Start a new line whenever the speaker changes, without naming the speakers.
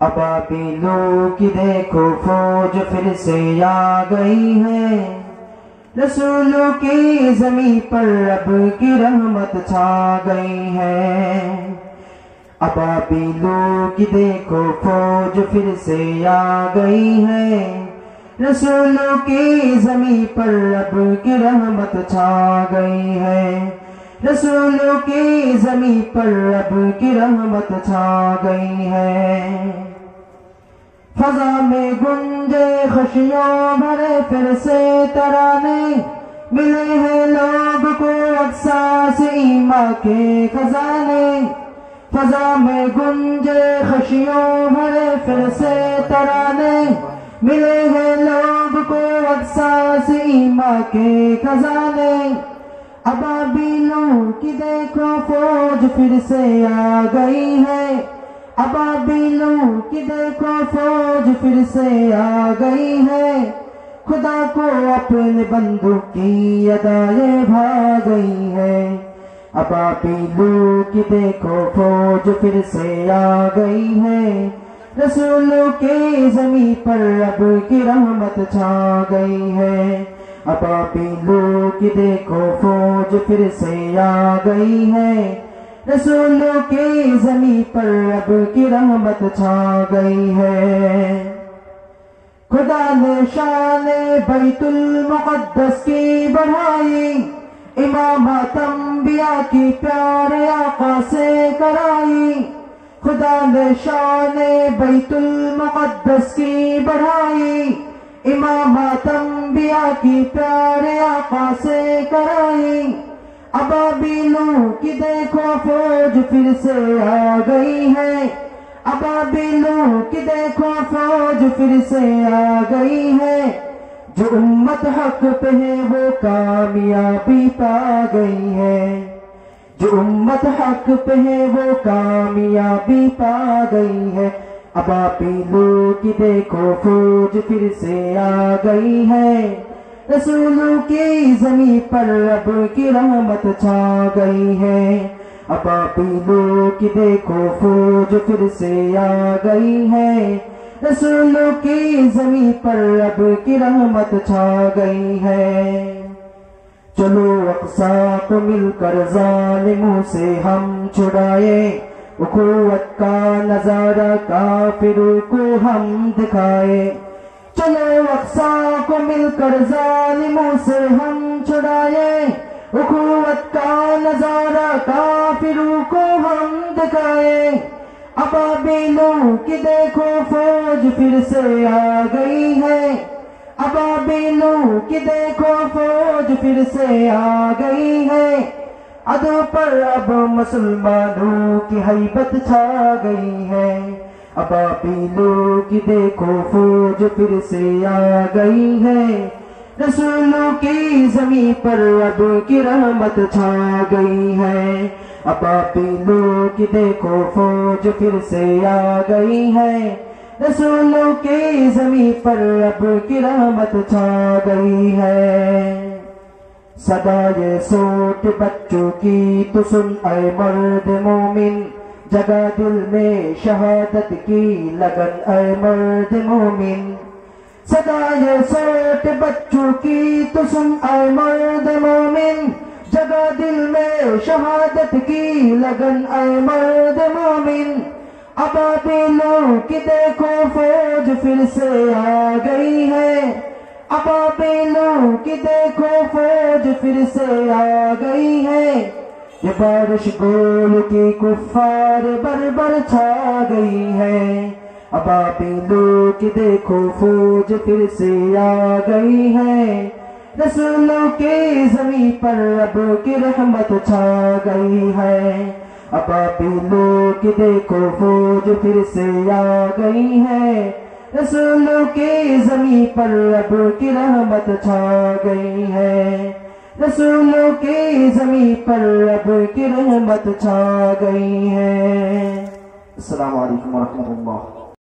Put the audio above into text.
ابابیلوں کی دیکھو فوج پھر سے آ گئی ہے، رسولوں کی زمین پر رب کی رحمت چھا گئی ہے۔ ابابیلوں کی دیکھو فوج پھر سے آ گئی ہے، رسولوں کی زمین پر رب کی رحمت چھا گئی ہے، رسولوں کی زمین پر رب کی رحمت چھا گئی ہے۔ فضا میں گنجے خوشیوں بھرے پھر سے ترانے، ملے ہیں لوگ کو احساس ایمان کے خزانے۔ فضا میں گنجے خوشیوں بھرے پھر سے ترانے، ملے ہیں لوگ کو احساس ایمان کے خزانے۔ ابابیلوں کی دیکھو فوج پھر سے آ گئی ہے، ابابیلوں کی دیکھو فوج پھر سے آ گئی ہے، خدا کو اپنے بندوں کی ادائیں بھا گئی ہے۔ ابابیلوں کی دیکھو فوج پھر سے آ گئی ہے، رسولوں کی زمین پر رب کی رحمت چھا گئی ہے۔ ابابیلوں کی دیکھو فوج پھر سے آ گئی ہے، رسولوں کی زمین پر رب کی رحمت چھا گئی ہے۔ خدا نے شان بیت المقدس کی بڑھائی، امامت انبیاء کی پیارے آقا سے کرائی۔ خدا نے شان بیت المقدس کی بڑھائی، امامت انبیاء کی پیارے آقا سے کرائی۔ ابابیلوں کی دیکھو فوج پھر سے آ گئی ہے، ابابیلوں کی دیکھو فوج پھر سے آ گئی ہے، جو امت حق پہ ہے وہ کامیابی پا گئی ہے، جو امت حق پہ ہے وہ کامیابی پا گئی ہے۔ ابابیلوں کی دیکھو فوج پھر سے آ گئی ہے، رسولوں کی زمین پر رب کی رحمت چھا گئی ہے۔ ابابیلوں کی دیکھو فوج پھر سے آ گئی ہے، رسولوں کی زمین پر رب کی رحمت چھا گئی ہے۔ چلو اقصی کو مل کر ظالموں سے ہم چھڑائے، اخوت کا نظارہ کافروں کو ہم دکھائے۔ چلو اقصی کو مل کر ظالموں سے ہم چھڑائے، اخوت کا نظارہ کافروں کو ہم دکھائے۔ ابابیلوں کی دیکھو فوج پھر سے آ گئی ہے، ابابیلوں کی دیکھو فوج پھر سے آ گئی ہے، عدو پر اب مسلمانوں کی ہیبت چھا گئی ہے۔ ابابیلوں کی دیکھو فوج پھر سے آ گئی ہے، رسولوں کی زمین پر رب کی رحمت چھا گئی ہے۔ ابابیلوں کی دیکھو فوج پھر سے آ گئی ہے، رسولوں کی زمین پر رب کی رحمت چھا گئی ہے۔ صدائے سوٹ بچوں کی تو سن اے مرد مومن، جگہ دل میں شہادت کی لگن اے مرد مومن۔ صدائے سوٹ بچوں کی تو سن اے مرد مومن، جگہ دل میں شہادت کی لگن اے مرد مومن۔ ابابیلوں کی دیکھو فوج پھر سے آ گئی ہے، ابابیلوں کی دیکھو فوج پھر سے آ گئی ہے، یہ بارش گول کی کفار بربر چھا گئی ہے۔ ابابیلوں کی دیکھو فوج پھر سے آ گئی ہے، رسولوں کی زمین پر رب کی رحمت چھا گئی ہے۔ ابابیلوں کی دیکھو فوج پھر سے آ گئی ہے، رسولوں کی زمین پر رب کی رحمت چھا گئی ہے، رسولوں کی زمین پر رب کی رحمت چھا گئی ہے۔ السلام علیکم ورحمۃ اللہ۔